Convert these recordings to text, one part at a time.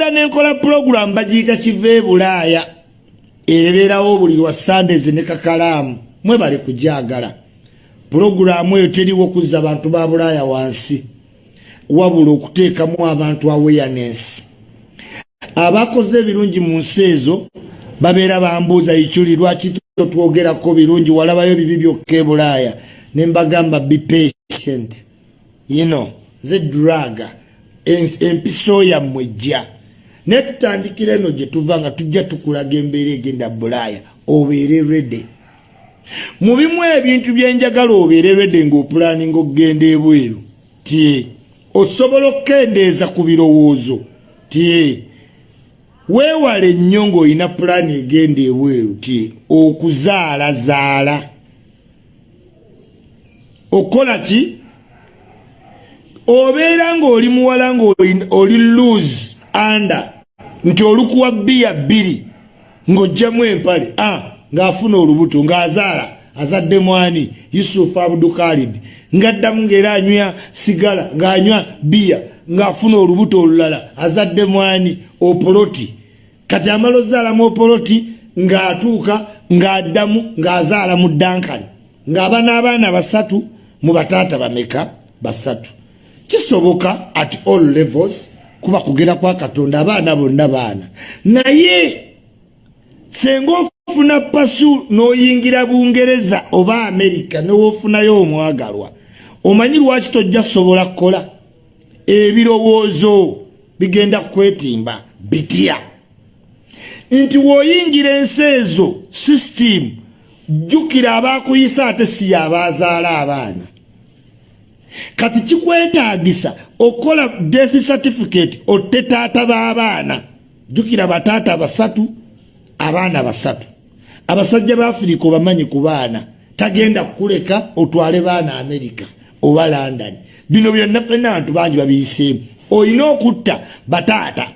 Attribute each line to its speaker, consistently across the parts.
Speaker 1: Nemba nenkola program bagiyita Kiva Ebulaaya erebeerawo buli lwa Sundays ne kakalaamu mwe bali kujagala program eyo teriwo kuzza abantu ba Bulaaya wansi wabula okuteekamu abantu awareness abakoze ebirungi mu nsi ezo babeera bambuuza ikyuli lwaki totwogerako birungi walabayo bibi byokka e Bulaaya ne mbagamba be patient ze drug empiso yammwe jja ne tutandikira eno gye tuva nga tujja tukulaga embeera egenda Bulaaya obeere ready mu bimu ebintu byenjagala obeere ready ng'opulaninga okugenda ebweru tie osobola okukendeeza ku birowoozo tie weewale nnyo ng'olina pulaani egenda ebweru tie okuzaalazaala okola ki obeera ng'oli muwala ng'oli loose under nti olukuwa bbiya bbiri ng'ojjamu empale ng'afuna olubuto ng'azaala azadde mwani Yusufu Abdulkalid ng'addamu ng'era anywa sigala ng'anywa bbiya ng'afuna olubuto olulala azadde mwani Opoloti kati amala ozaalamu Opoloti ng'atuuka ng'addamu ng'azaala mu Duncan ng'aba n'abaana basatu mu bataata bameka basatu kisoboka at all levels kuba kugera kwa Katonda abaana bonna baana naye senga ofuna pasu n'oyingira Bungereza oba Amerika n'ofunayo omwagalwa omanyi lwaki tojja sobola kukola ebirowoozo bigenda kwetimba bitya nti woyingira ensi ezo system jjukira abaakuyisa ate si abazaala abaana kati kikwetaagisa okola death certificate otte taata b'abaana jjukira bataata basatu abaana basatu abasajja ba Afrika obamanyi ku baana tagenda kukuleka otwale baana Amerika oba London bino byonna ffenna abantu bangi babiyiseemu olina okutta bataata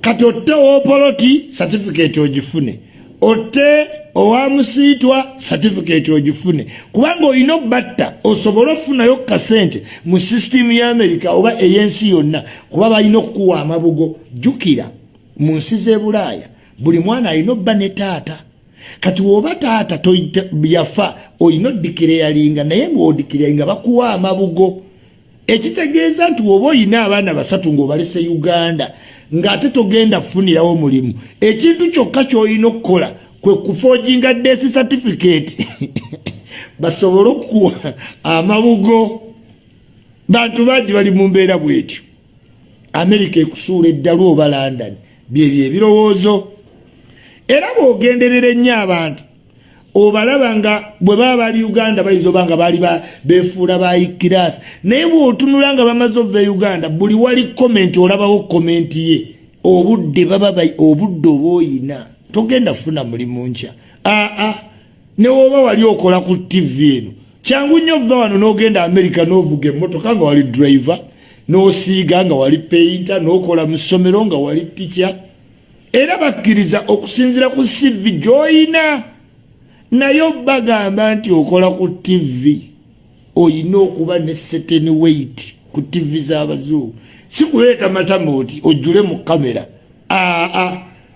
Speaker 1: kati otte Opoloti certificate ogifune otte owamusiitwa certificate ogifune kubanga olina obbatta osobola okufunayo kasente mu system ya Amerika oba ey'ensi yonna kuba balina okukuwa amabugo jjukira mu nsi z'e Bulaaya buli mwana alina obba ne taata kati woba taata yafa olina oddikireyalinga naye ng'oddikireyalinga bakuwa amabugo ekitegeeza nti woba olina abaana basatu ng'obalese Uganda ng'ate togenda kufunirawo mulimu ekintu kyokka ky'olina okukola kwe kuforginga death certificate basobole okukuwa amabugo bantu bangi bali mu mbeera bwetyo Amerika ekusuula eddalu oba London byebyo ebirowoozo era bw'ogenderera ennyo abantu obalaba nga bwe baba bali Uganda bayinza oba nga baali beefuula baikiraasi naye bw'otunula nga bamaze ova e Uganda buli wali komenti olabawo komenti ye obudde baba obudde oba oyina togenda funa mulimu nkya ne woba wali okola ku TV eno kyangu nnyo ova wano n'ogenda Amerika n'ovuga emmotoka nga wali driver n'osiiga nga wali painter n'okola mu ssomero nga wali teacher era bakkiriza okusinzira ku CV gy'oyina naye bagamba nti okola ku TV oyina okuba ne certain weight ku TV z'abazungu si kuleeta matama oti ojjule mu kamera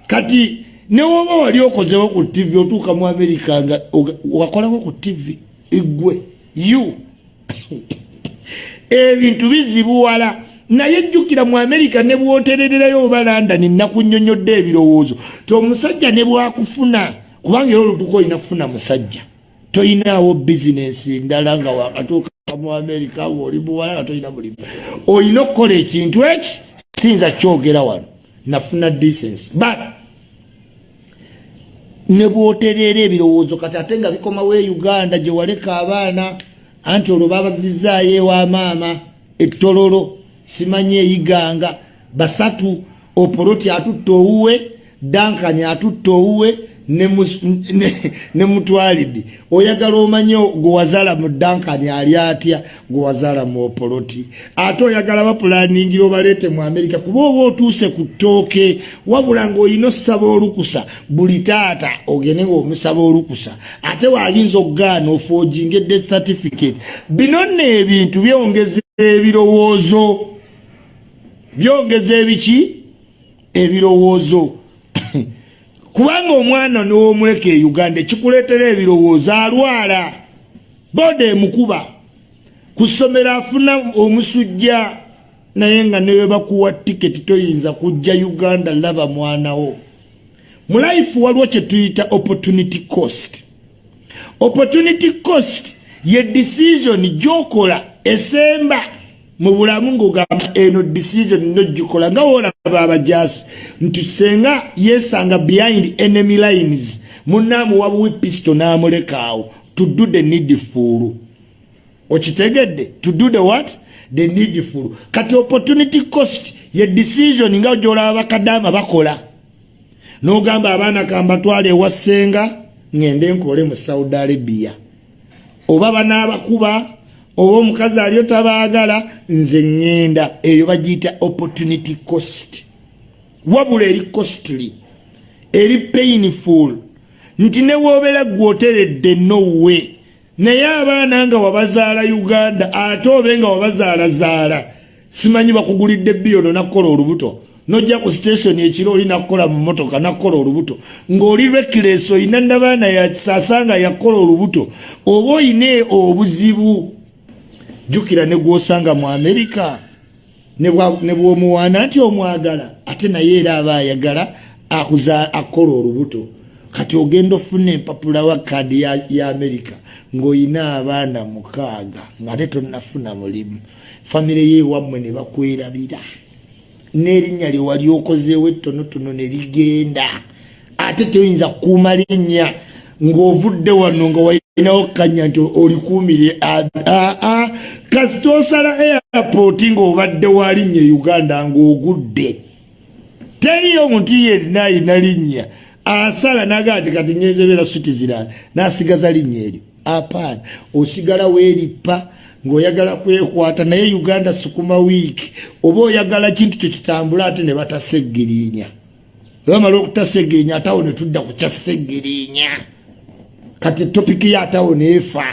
Speaker 1: kati ne woba wali okozewo ku TV otuuka mu Amerika nga wakolako ku TV igwe ebintu bizibuwala naye jjukira mu Amerika ne bwoterererayo oba London nakunnyonnyodde ebirowoozo omusajja ne bwakufuna kubanga era olutuuka olina kufuna musajja toyinaawo bizinesi ndala nga wakatuuka mu Amerika oli buwala nga toyina mulimu olina okukola ekintu eki sinza kyogera wano nafuna decency but ne bwoterera ebirowoozo kati ate nga bikomawo e Uganda gye waleka abaana anti olwo babazizaayo ewa maama ettololo simanyi eyiganga basatu Opoloti atutta owuwe Duncan atutta owuwe ne Mutwalidi oyagala omanye gwe wazaala mu Duncan ali atya gwe wazaala mu Opoloti ate oyagala bapulaningira obaleete mu Amerika kuba oba otuuse ku ttooke wabula ng'olina ossaba olukusa buli taata ogende ng'omusaba olukusa ate waayinza okugaana ofoojinga death certificate bino nno ebintu byongeza ebirowoozo byongeza ebiki ebirowoozo kubanga omwana n'omuleka e Uganda ekikuleetera ebirowoozo alwala bode mukuba kusomera afuna omusujja naye nga newe bakuwa tiketi toyinza kujja Uganda laba mwanawo mu life waliwo kye tuyita opportunity cost. Opportunity cost ye decision gyokola esemba mu bulamu ng'ogamba eno decision nogikola nga woolaba abajasi nti senga yesanga behind enemy lines munnaamu wabuwe pisto n'amulekaawo to do the needful. Okitegedde? To do the what? The needful. Kati opportunity cost ye decision nga gy'olaba bakadama bakola n'ogamba abaana kamba twale ewa ssenga ngende nkole mu Saudi Arabia oba banaabakuba oba omukazi aliyo tabaagala nze ngenda eyo bagiyita opportunity cost. Wabula eri costly eri painful nti ne wobeera gwoteredde no way naye abaana nga wabazaala Uganda ate obe nga wabazaalazaala simanyi bakugulidde biyono nakola olubuto nojja ku station ekiro oli nakola mu motoka nakola olubuto ng'oli reckless oyina n'abaana yasasanga yakola olubuto oba oyine obuzibu jukira ne gwosanga mu America ne bw'omuwaana nti omwagala ate naye era aba ayagala akola olubuto kati ogenda ofuna empapula wa kadi ya America ng'oyina abaana 6 ng'ate tonnafuna mulimu famire ye wammwe ne bakwerabira n'erinnya lye wali okozeewo ettonotono ne ligenda ate toyinza kukuuma linnya ng'ovudde wano nga walinawo kanya nti olikuumire kasita osala airport ng'obadde walinnya e Uganda ng'ogudde teriyo omuntu yenna ayina linnya asala nagaa nti kati nyezebera citizen n'asigaza linnya eryo apaana osigala weerippa ng'oyagala kwekwata naye Uganda sukuma week oba oyagala kintu kye kitambula ate ne bataseggirinya bamala okutaseggirinya atawo ne tudda ku kyaseggirinya kati topiki ya atawo neefa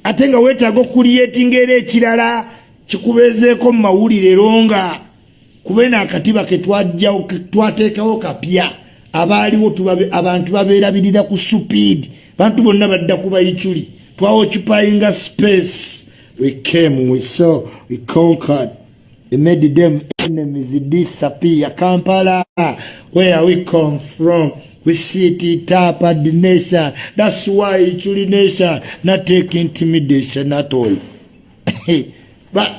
Speaker 1: ate nga weetaaga okuliyetinga era ekirala kikubeezeeko mu mawulire longa kubeena akatiba ke twateekawo kapya abaaliwo abantu babeerabirira ku supiidi bantu bonna badda kuba ichuli occupying a space. We came, we saw, we conquered, we made them enemies disappear. Kampala, where we come from, we set it up at the nation. That's why Ichuli nation not take intimidation at all. But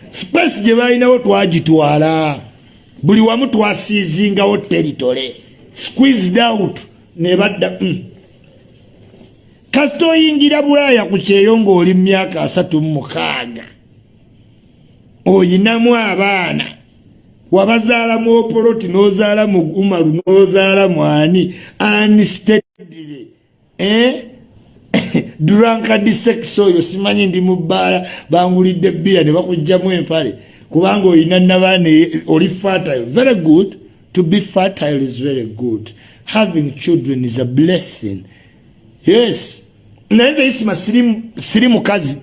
Speaker 1: space jebainawo twagitwala buli wamu twasiizingawo territory squeezed out nebadda kasito oyingira Bulaaya ku kyeyo ng'oli mu myaka 36 oyinamu abaana wabazaalamu Opoloti n'ozaalamu Umaru n'ozaalamu ani unsteadily drunkard sex oyo simanyi ndi mu bbaala bangulidde bbiya ne bakugjamu empale kubanga oyina n'abaana oli fertile. Very good. To be fertile is very good. Having children is a blessing. Yes. Naye Isma siri mukazi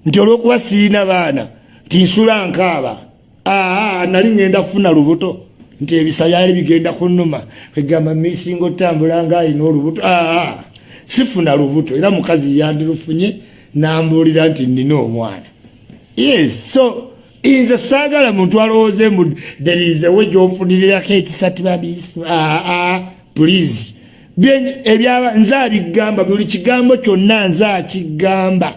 Speaker 1: nti olw'okuba sirina baana tinsula nkaaba nali ngenda kufuna lubuto nti ebisa byali bigenda kunnuma egamba misinga otambula nga ayina olubuto sifuna lubuto era mukazi yandirufunye n'ambuulira nti nina omwana. Yes, so nze saagala muntu alowooze mu derizewe gy'ofunirako ekisati babisi please nze abigamba buli kigambo kyonna nze akigamba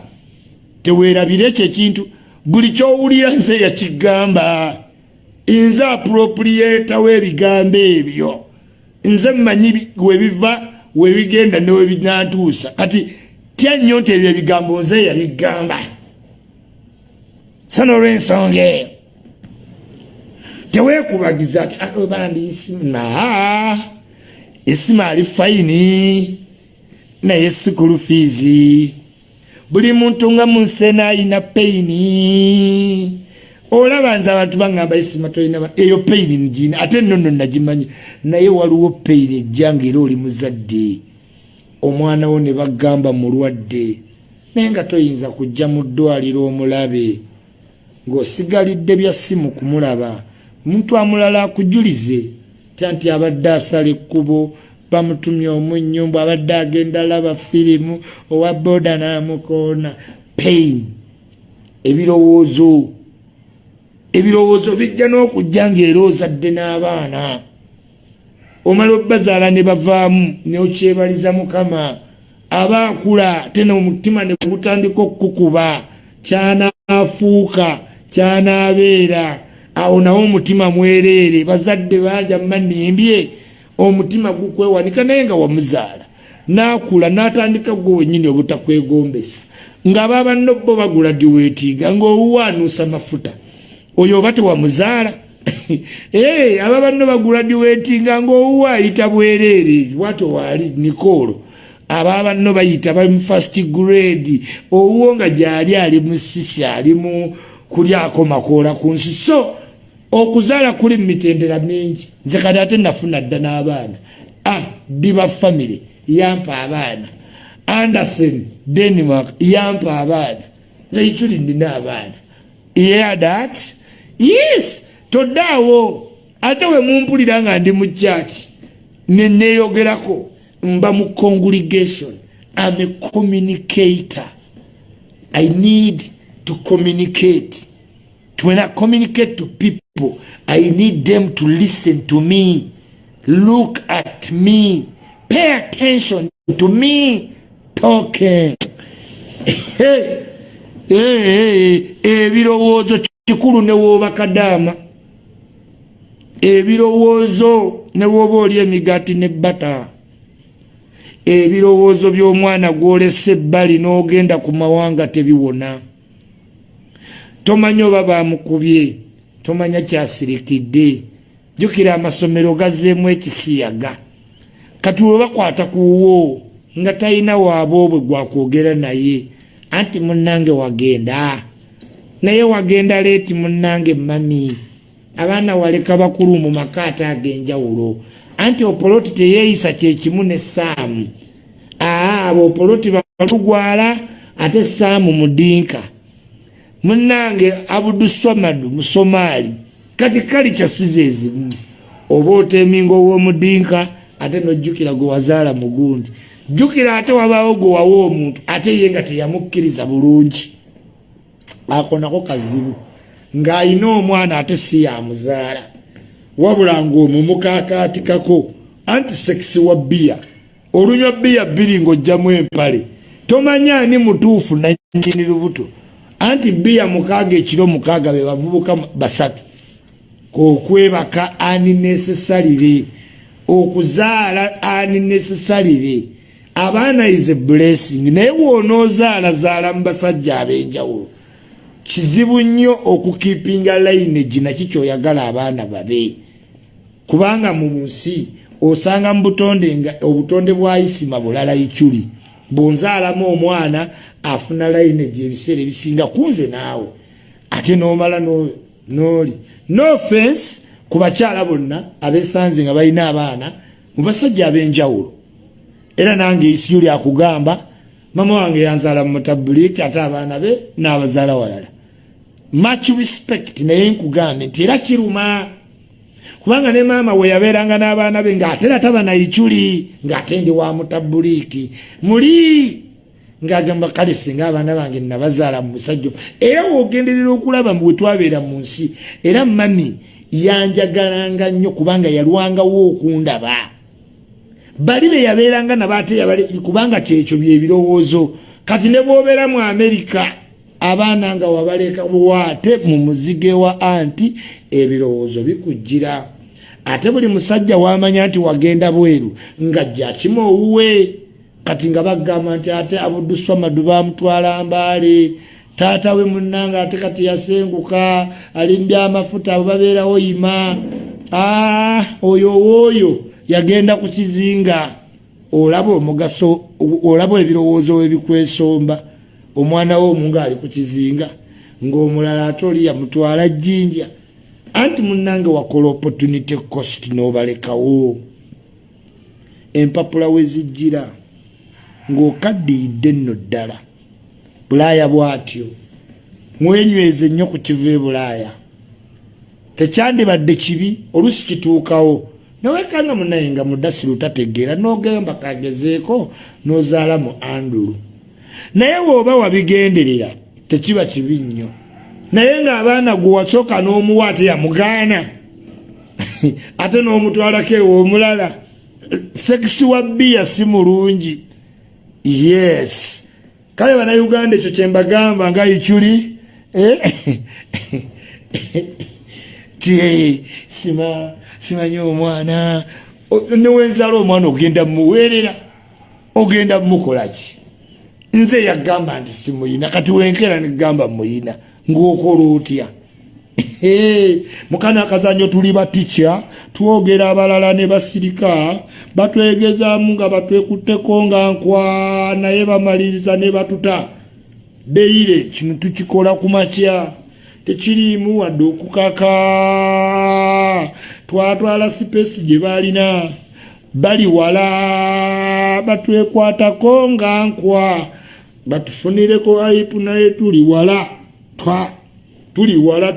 Speaker 1: teweerabire ekyo ekintu buli kyowulira nze yakigamba nze appropriata w'ebigambo ebyo nze mmanyi webiva webigenda newebinantuusa kati tya nnyo nti ebyo ebigambo nze yabigamba sano olw'ensonga eyo teweekubagiza ati obambi Isma ali fayini naye school fees buli muntu nga munsena ayina paini olaba nze abantu bangamba Isma tolina eyo paini njina ate nnono nagimanyi naye waliwo paini ejjanga era oli muzadde omwana wo ne bagamba mulwadde naye nga toyinza kujja mu ddwaliro omulabe ng'osigalidde bya simu kumulaba muntu amulala akujulize tanti abadde asala ekkubo bamutumye omunyumbu abadde agenda laba firimu owa boda n'amukoona pain ebirowoozo bijja n'okujja ng'erooza dde n'abaana omala obbazaala ne bavaamu neokyebaliza mukama abaakula tena omutima ne gutandika okukuba kyanaafuuka kyanaabeera awo nawo omutima mwereere bazadde baja manimbye omutima gukwewanika naye nga wamuzaala naakula n'atandika gwe wennyini obutakwegombesa nga babanno bo baguladiweetinga ng'owuwaanuusa mafuta oyo oba tewamuzaala aba banno baguladiweetinga ng'owuwa ayita bwereere bwato waali Nikolo aba banno bayita bali mu first grade owuwo nga gyali ali mu sisi ali mu kulyako makoola ku nsi so okuzaala kuli mu mitendera mingi nze kati ate nafuna dda n'abaana diba family yampa abaana Anderson Denmark yampa abaana nze ituli ndina abaana yeah that yes todaawo ate we mumpulira nga ndi mu church neneeyogerako mba mu congregation. I'm a communicator. I need to communicate. When I communicate to people, I need them to listen to me, look at me, pay attention to me talking. Ebirowoozo kikulu ne woba kadama. Ebirowoozo ne woba oli emigati ne bata. Ebirowoozo by'omwana gwolese ebbali n'ogenda ku mawanga tebiwona. Tomanya oba bamukubye, tomanya kyasirikidde. Jjukira amasomero gazzeemu ekisiyaga. Kati we bakwata kuwo nga talina waabwe gwakwogera naye anti munnange wagenda. Naye wagenda leeti munnange mami. Abaana waleka bakulu mu maka ate ag'enjawulo. Anti opoloti teyeeyisa kyekimu ne Saamu. Abo opoloti balugwala ate Saamu mudinka. Munnange Abudu Swamadu Musomaali kati kali kyasize ezimu. Oba otemingo w'omudinka ate nojjukira gwe wazaala mugundi. Jjukira ate wabaawo gwe wawa omuntu ate ye nga teyamukkiriza bulungi. Ako nako kazibu. Ng'ayina omwana ate si yamuzaala. Wabula ng'omumukakaatikako antisekisi wa bbiya. Olunywa bbiya bbiri ng'ojjamu empale. Tomanya ani mutuufu nannyini lubuto. Anti bbiya mukaaga ekiro mukaaga be bavubuka basatu. Okwebaka unnecessarily. Okuzaala unnecessarily. Abaana is a blessing. Naye w'onoozaala zaala mu basajja ab'enjawulo. Kizibu nnyo okukiipinga lineage naki ky'oyagala abaana babe. Kubanga mu nsi osanga mu obutonde bwa Isma bulala ichuli. Bonzaalamu omwana afuna lineage ebiseera ebisinga kunze naawe. Ate n'omala n'oli. No offense ku bakyala bonna abeesanze nga balina abaana mu basajja ab'enjawulo. Era nange isi yuli akugamba mama wange yanzaala mu mutabuliki ate abaana be n'abazaala walala. Much respect naye nkugambe nti era kiruma. Kubanga ne maama we yabeeranga n'abaana be ng'ate era taba na ichuli ng'ate ndi wa mutabuliki. Muli ng'agamba kale singa abaana bange nabazaala mu musajja. Era w'ogenderera okulaba bwe twabeera mu nsi. Era mami yanjagalanga nnyo kubanga yalwangawo okundaba. Bali be yabeeranga nabaate yabali kubanga kyekyo byebirowoozo. Kati ne bw'obeera mu Amerika abaana nga wabaleka waate mu muzige wa anti ebirowoozo bikujjira. Ate buli musajja wamanya nti wagenda bweru nga jakimo owuwe. Kati nga bagamba nti ate Abudu Swamadu bamutwala Mbaale. Taata we munnanga ate kati yasenguka alimbya amafuta babeerawo yima. Oyo yagenda ku kizinga. Olaba omugaso olaba ebirowoozo ebikwesomba. Omwana w'omunga ali ku kizinga ng'omulala ate oli yamutwala jjinja. Anti munnange wakola opportunity cost n'obalekawo. Empapula we zijjira ng'okaddiidde nno ddala. Bulaaya bw'atyo mwenyweze nnyo ku kiva e Bulaaya. tekyandibadde kibi olusi kituukawo newekanga munaye nga mudasiru tategeera n'ogamba kagezeeko n'ozaala mu Andulu naye bw'oba wabigenderera tekiba kibi nnyo naye ng'abaana gwe wasooka n'omuwa ate yamugaana ate n'omutwalako ew'omulala sekisi wa bbiya si mulungi. Yes kale bannayuganda ekyo kye mbagamba nga ikyuli simanyi omwana newenzala omwana ogenda muweerera ogenda mukolaki nze yagamba nti simuyina kati wenkera negamba muyina ng'okola otya mukana akazanyo tuli batica twogera abalala ne basirika batwegezaamu nga batwekutteko nga nkwa naye bamaliriza ne batuta deire kino tukikola ku makya tekiriimu wadde okukaka twatwala sipesi gye balina bali wala batwekwatako nga nkwa batufunireko aipu naye tuli wala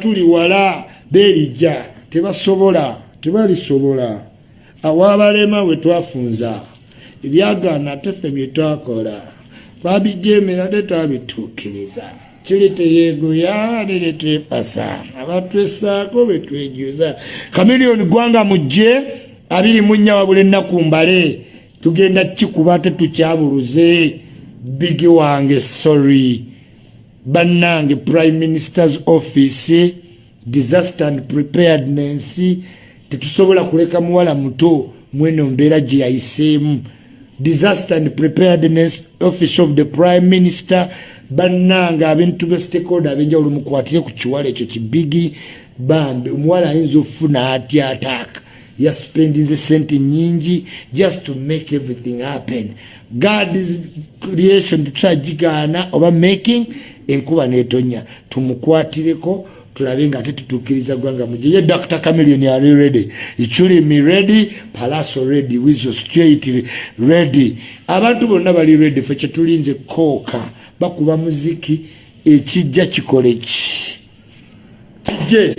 Speaker 1: tuli wala berijja tebasobola tebalisobola awabalema we twafunza ebyagaana tefe bye twakola babijemera tetwabituukiriza kiri teyeegoya lere twefasa abatwesaako be twejuza kamiliyoni gwanga mujje 24 wabula ennaku mbale tugenda kikuba tetukyabuluze bigi wange sorry bannange Prime Minister's Office disaster and preparedness tetusobola kuleka muwala muto mweno mbeera gye yayiseemu disaster and preparedness office of the Prime Minister bannange abintu be stakeholder abenjawulo mukwatire ku kiwala ekyo kibigi bambi omuwala ayinza okufuna atya attack yaspendinze sente nyingi just to make everything happen. God's creation tukyagigana oba making enkuba netonya tumukwatireko tulabe nga tetutukiriza gwanga muje ye Dr. Chameleon are ready ichuli me ready Palaso ready with your straight ready abantu bonna bali ready feche tulinze koka bakuba muziki ekijja kikolechi je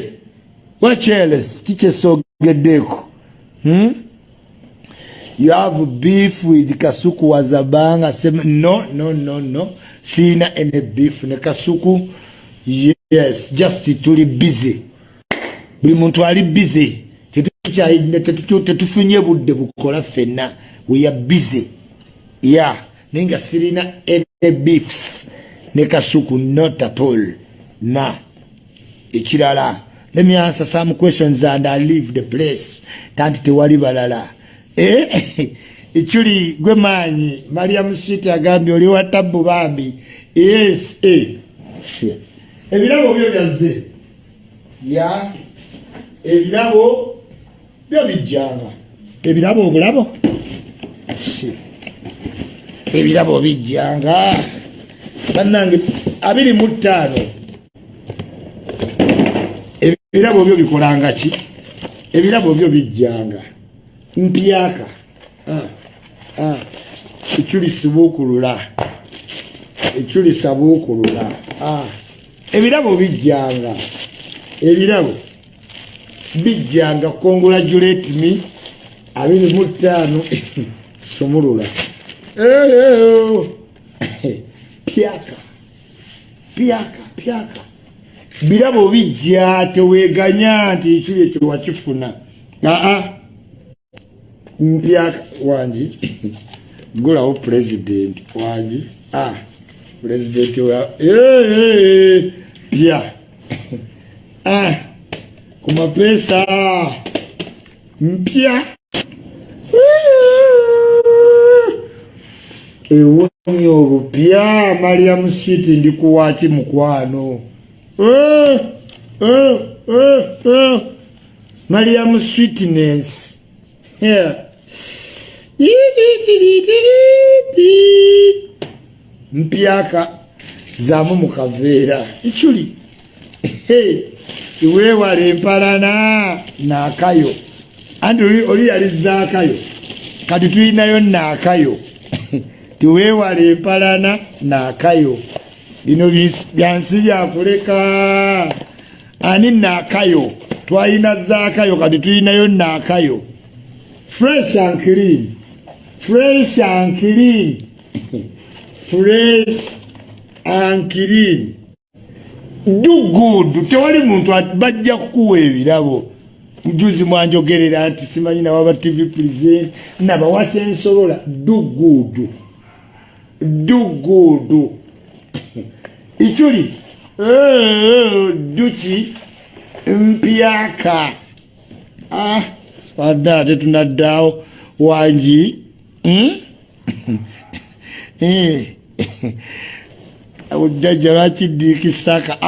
Speaker 1: wacheles kiche sogedeko you have beef with Kasuku Wazabanga no sina any beef ne Kasuku. Yes, just tuli busy. Buli muntu ali busy. Tetufunye budde bukola fenna. We are busy. Yeah. Ninga sirina any beefs. Ne Kasuku not at all. Na. Ekirala. Let me answer some questions and I leave the place. Tanti tewali balala. Ichuli gwe manyi. Mariam Sweet agambye oli wa tabu bambi. Yes. Ebirabo byo byaze ya ebirabo byo bijjanga ebirabo obulabo ebirabo bijjanga bannange 25 ebirabo byo bikolanga ki ebirabo byo bijjanga mpyaka ekuli sibukulula ekuli sabukulula ebirabo bijjanga congratulate me 25 somulula pyaka birabo bijja teweganya nti ekyo ekyo wakifuna mpyaka wangi gulawo president wangi president wa pia kuma pesa mpya ewanyo obupya Mariam Sweet ndikuwaki mukwano Mariam Sweetness mpyaka zamu mukaveera ichuli iwe wale mpalana nakayo andi oli yalizaakayo kati tulinayo nakayo tiwe wale mpalana nakayo bino byansi byakuleka ani nakayo twalina zaakayo kati tulinayo naakayo. Fresh and clean. Fresh and clean. Fresh and clean. Do good. Tewali muntu bajja kukuwa ebirabo. Mjuzi mwanjogerera nti simanyi na waba TV present naba wache nsolola. Do good. Do good. Ichuli duchi mpiaka swadate tunadao wanji Ujajawachi dikisaka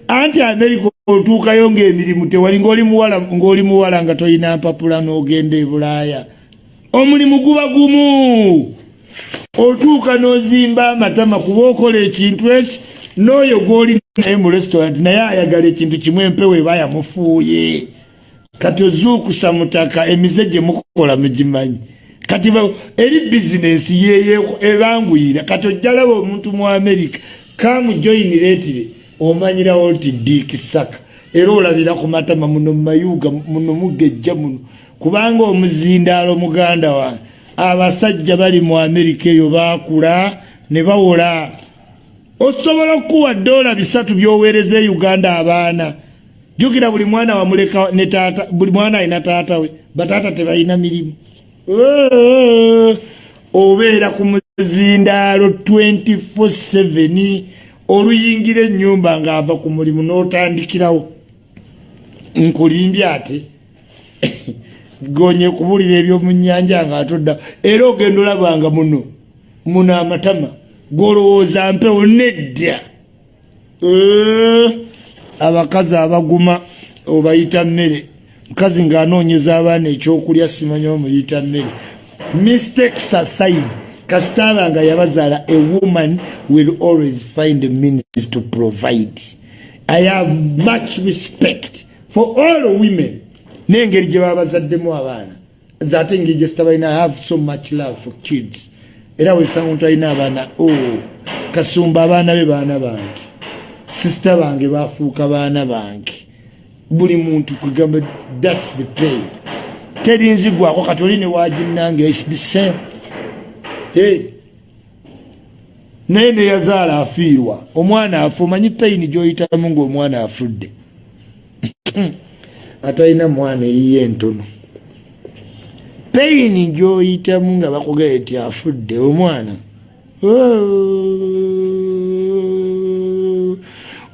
Speaker 1: anti Amerika otuuka yonge emirimu tewali ngoli muwala nga toyina mpapula n'ogenda Ebulaaya. Omulimu guba gumu. Otuuka n'ozimba amatama kuba okola ekintu eki n'oyo gw'oli naye mu restaurant naye ayagala ekintu kimu empewo eba yamufuuye. Kati ozuukusa mutaka emize gye mukola mugimanyi. Kati eri bizinesi yeye ebanguyira. Kati ojjalaba omuntu mu Amerika kamujoyiniretire omanyirawo nti Diikisaka era olabira ku matama muno mayuga muno mugejja muno kubanga omuzindaalo muganda wa abasajja bali mu Amerika eyo baakula ne bawola. Osobola okuwa $3 by'oweereza Uganda abaana. Jukira buli mwana wamuleka ne taata, buli mwana alina taata we, bataata tebalina mirimu. Obeera ku muzindaalo 24/7 oluyingira ennyumba ng'ava ku mulimu n'otandikirawo. Nkulimbya ate gonye kubulira ebyomu nnyanja ng'atodda era ogenda olabanga muno amatama golowooza mpewo nedda. Abakazi abaguma obayita mmere, mukazi ng'anoonyeza abaana ekyokulya simanyi omuyita mmere. Mistakes aside, kasitaba nga yabazaala, a woman will always find the means to provide. I have much respect for all women. N'engeri gye babazaddemu abaana ate engeri gye sitabalina. I have so much love for kids. Era weesanga omuntu alina abaana, Kasumba abaana be baana bange, sisita bange bafuuka baana bange. Buli muntu kugamba that's the pain. Teri nzigwako kati oli ne waginnange, it's the same. Naye ne yazaala afiirwa, omwana afu, omanyi pain gy'oyitamu ng'omwana afudde. Atalina mwana eyiye entono. Pain gy'oyitamu nga bakugamba nti afudde omwana.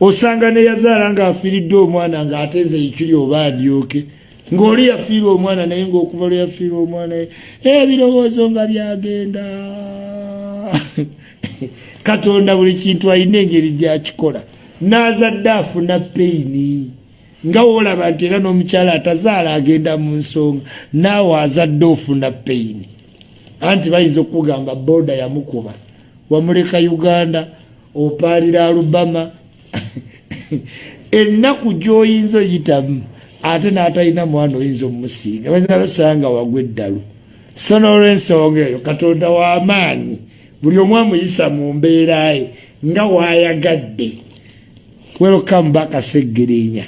Speaker 1: Osanga ne yazaala ng'afiiridde omwana ng'ateeze ekiri oba adyoke. Ng'oli yafiirwa omwana naye ng'okuva lwe yafiirwa omwana ebirowoozo nga byagenda. Katonda buli kintu alina engeri gy'akikola. N'azadde afuna pain. Nga wolaba nti era n'omukyala atazaala agenda mu nsonga naawe azadde ofuna pain. Anti bayinza okugamba boda yamukuba, wamuleka Uganda opaalira Alabama. Ennaku gy'oyinza oyitamu ate n'atalina mwana oyinza omusinga bazaalasanga wagwa eddalu. So n'olw'ensonga eyo Katonda w'amaanyi buli omu amuyisa mu mbeera ye nga waayagadde. Welcome back Aseggerenya.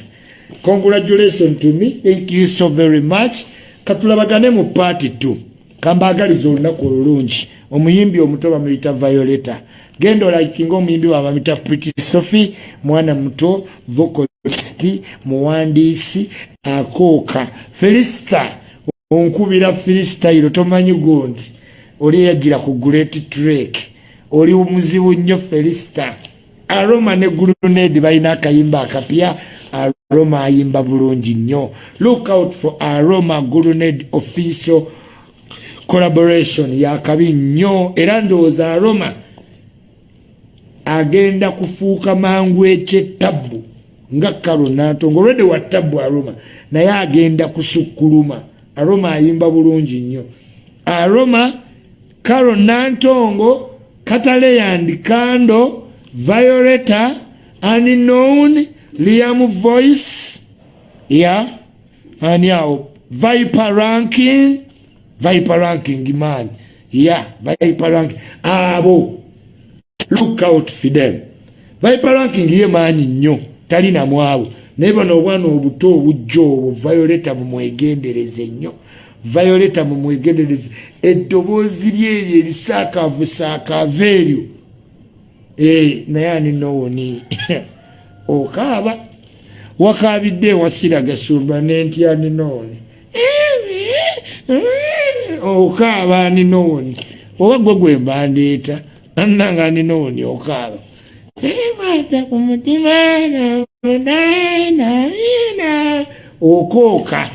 Speaker 1: Congratulations to me. Thank you so very much. Katulabagane mu part 2. Kambagaliza olunaku olulungi. Omuyimbi omuto bamuyita Violeta. Gendo like omuyimbi wa bamuyita Pretty Sophie. Mwana muto, vocalist, muwandiisi, akooka. Felista. Onkubira freestyle tomanyi gundi. Oli yagira ku Great Trek. Oli omuzibu nnyo Felista. Aroma ne Grenade balina akayimba akapya. Aroma ayimba bulungi nnyo. Look out for Aroma Grenade official collaboration yakabi nnyo. Era ndowooza Aroma agenda kufuuka mangu eky'ettabu nga Karo Nantongo. Already wa ttabu Aroma naye agenda kusukkuluma. Aroma ayimba bulungi nnyo. Aroma, Karo Nantongo, Katale and Kando, Violeta, Unknown, Liam Voice, yeah, and yeah, Viper Ranking, man, yeah, Viper Ranking, abo, look out for them. Viper Ranking ye mani nyo, talina mwabu, Neba no bwana obuto obujjo Violeta mumwegendereze nnyo. Violeta mumwegendereze eddobozi lye erisakavu eryo. Naye ani nowoni okaaba wakabidde wasira gasumba nentya ani nowoni okaaba ani nowoni oba gwe mbandeeta annanga ani nowoni okaaba mata ku mutima okooka.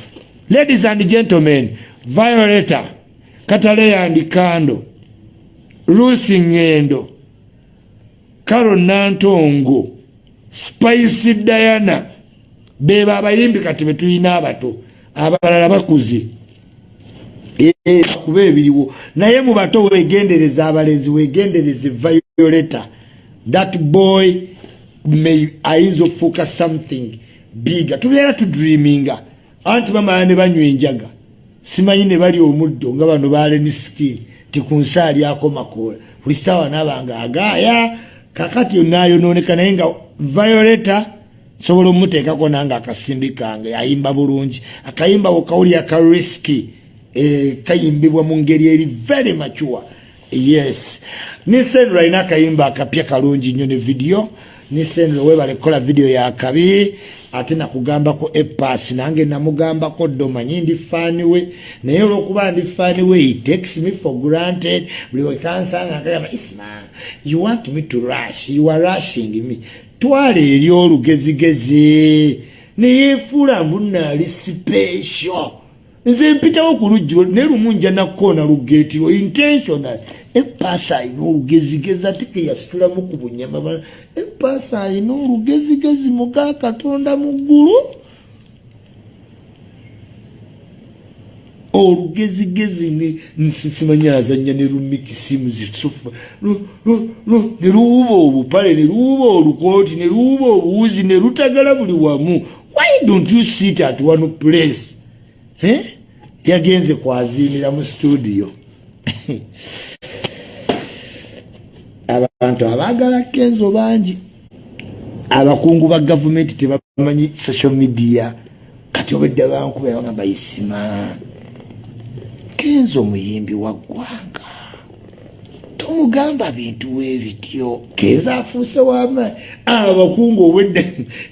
Speaker 1: Ladies and gentlemen, Violeta, Katale and Kando, Lucy Ngendo, Carol Nantongo, Spicy Diana, beba abayimbi kati betulina abato abalala bakuze kuba ebiriwo naye mu bato wegendereza abalenzi wegendereze Violeta. That boy may ayinza okufuuka something bigger. Tubeera tudreaminga anti bamala ne banywa enjaga simanyi ne bali omuddo nga bano baleni skin tikunsaali akomakoola buli ssaawa nabanga agaaya kakati nayonooneka naye nga Violeta sobola omuteekako nanga akasimbi kange ayimba bulungi akayimba okawuli akariski kayimbibwa mu ngeri eri very mature. Yes, nisendra ina akayimba akapya kalungi nnyo ne video. Nisendra webale kola video ya kabi ate nakugambako epass nange namugambako domanyi ndi fani we naye olwokuba ndi fani we he takes me for granted. Buli wekansanga akagamba Isma, you want me to rush, you are rushing me. Twale eri olugezigezi neyefuula mbunaali special. Nze mpitawo ku lujjo ne lumunja nakkoona lugeetirwa intentional. Epaasa ayina olugezigezi ate ke yasitulamu ku bunyama. Epaasa ayina olugezigezi muga Katonda mu ggulu. Olugezigezi nsimanyi azannya ne lumikisi muzisufa ne luuba obupale ne luuba olukooti ne luuba obuwuzi ne lutagala buli wamu. Why don't you sit at one place? Yagenze kwazinira mu studio. Abantu abagala Kenzo bangi abakungu ba government tebamanyi social media kati obedde bankubera nga bayisima. Kenzo muyimbi wa ggwanga tomugamba bintu webityo Kenzo afuuse wama abakungu obwedde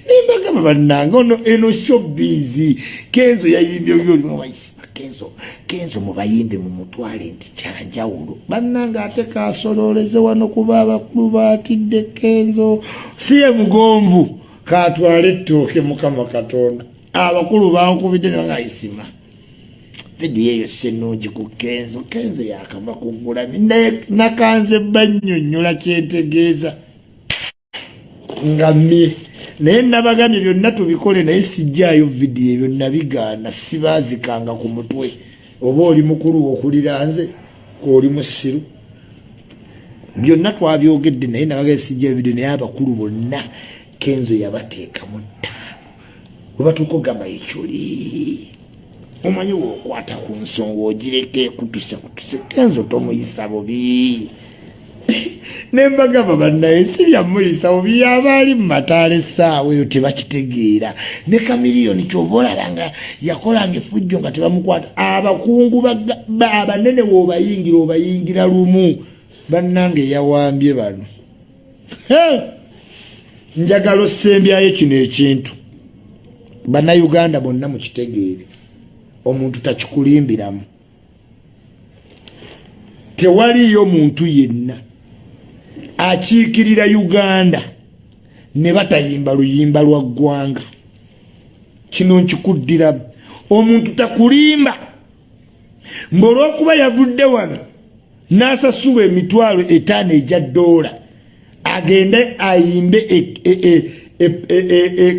Speaker 1: nimbagamba bannanga ono eno showbiz Kenzo yayimbye byolimu bayisima Kenzo mubayimbi mu mutwale nti kyanjawulo bannanga ate kasololeze wano kuba abakulu batidde Kenzo siye mugonvu katwale ettooke Mukama Katonda abakulu bankubidde nga Isma video eyo senungi ku Kenzo yakava kugula nakanze bannyonnyola kyentegeeza nga me naye nabagambye byonna tubikole naye sijjaayo video ebyo nabigaana sibaazikanga ku mutwe oba oli mukulu okulira nze oli musiru byonna twabyogedde naye nabagambye sijjaayo video naye abakulu bonna Kenzo yabateekamu ttaano oba tukogamba ekyoli omanyi wokwata ku nsonga ogireke kutuse Kenzo tomuyisa bubi nembagamba bannaye si byamuyisa bubi abaali mu mataala essaawa eyo tebakitegeera ne Kamiliyoni kyova olabanga yakolanga effujjo nga tebamukwata. Abakungu abanene obayingira lumu bannange yawambye bano. Njagala osembyayo kino ekintu bannayuganda bonna mukitegeere omuntu takikulimbiramu. Tewaliyo muntu yenna akiikirira Uganda ne batayimba luyimba lwa ggwanga. Kino nkikuddira omuntu takulimba ng'olwokuba yavudde wano n'asasula $5,000 egya dola agende ayimbe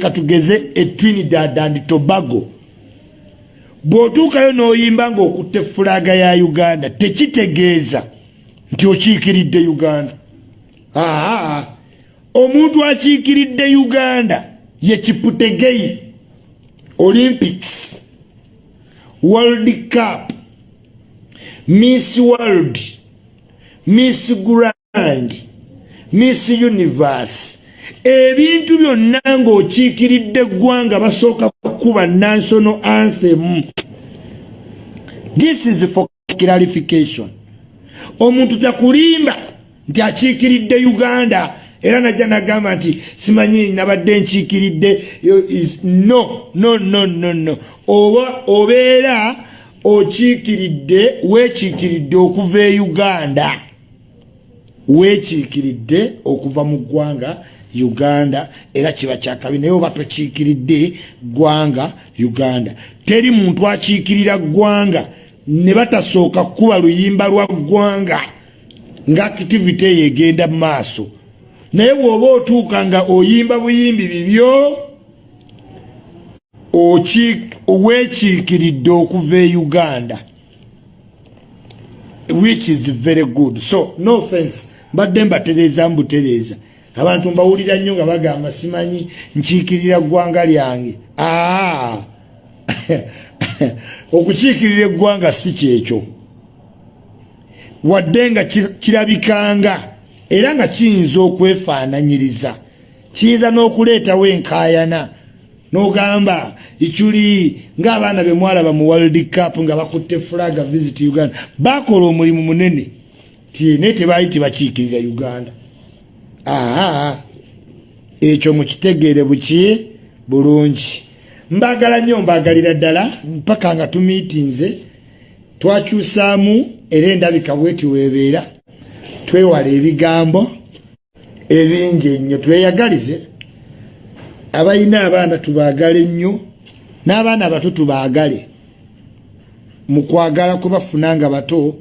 Speaker 1: katugeze Trinidad and Tobago. Bw'otuukayo n'oyimba ng'okutte fulaga ya Uganda tekitegeeza nti okiikiridde Uganda. Omuntu akiikiridde Uganda ye Kiputegei. Olympics, World Cup, Miss World, Miss Grand, Miss Universe, ebintu byonna ng'okiikiridde eggwanga basooka kuba national anthem. This is for clarification. Omuntu takulimba nti akiikiridde Uganda era najja nagamba nti simanyi nabadde nkiikiridde. No. Obeera okiikiridde, weekiikiridde okuva e Uganda, weekiikiridde okuva mu ggwanga Uganda, era kiba kyakabi. Naye oba tokiikiridde ggwanga Uganda. Teri muntu akiikirira ggwanga ne batasooka kuba luyimba lwa ggwanga nga activity yegenda mu maaso. Naye bw'oba otuuka nga oyimba buyimbi bibyo, weekiikiridde okuva e Uganda, which is very good. So no offense, mbadde mbatereeza mbutereeza. Abantu mbawulira nnyo nga bagamba simanyi nkiikirira ggwanga lyange. Okukiikirira eggwanga si kyekyo, wadde nga kirabikanga era nga kiyinza okwefaananyiriza, kiyinza n'okuleetawo enkaayana n'ogamba ikyuli ng'abaana be mwalaba mu World Cup nga bakutte flaga visit Uganda. Bakola omulimu munene naye tebaayiti bakiikirira Uganda. Ekyo mukitegeere buki bulungi. Mbagala nnyo, mbagalira ddala mpaka nga tumiitinze twakyusaamu era endabika bweti weebeera. Twewala ebigambo ebingi ennyo, tweyagalize. Abalina abaana tubaagale nnyo, n'abaana abato tubaagale. Mu kwagala kubafuna nga bato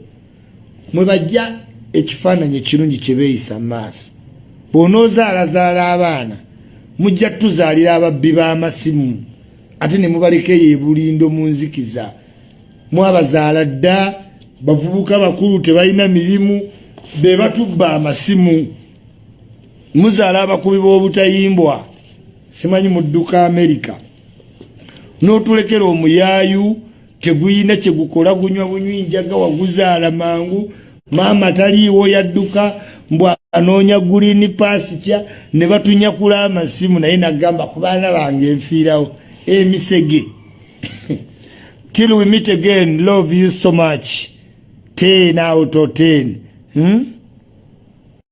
Speaker 1: mwe bajja ekifaananyi ekirungi kye beeyisa mu maaso. Bw'onoozaalazaala abaana mujja tuzaalira ababbi b'amasimu ate ne mubalekeyo ebulindo mu nzikiza. Mwabazaala dda bavubuka bakulu tebalina mirimu, be batubba amasimu. Muzaala abakubi b'obutayimbwa, simanyi mudduka Amerika, n'otulekera omuyaayu teguyina kye gukola, gunywa bunywijjaga waguzaala mangu. Maama taliiwo yadduka mbwa anoonya green pass kya ne batunyakula amasimu. Naye nagamba ku baana bange nfiirawo emisege. Till we meet again, love you so much. 10 out of 10.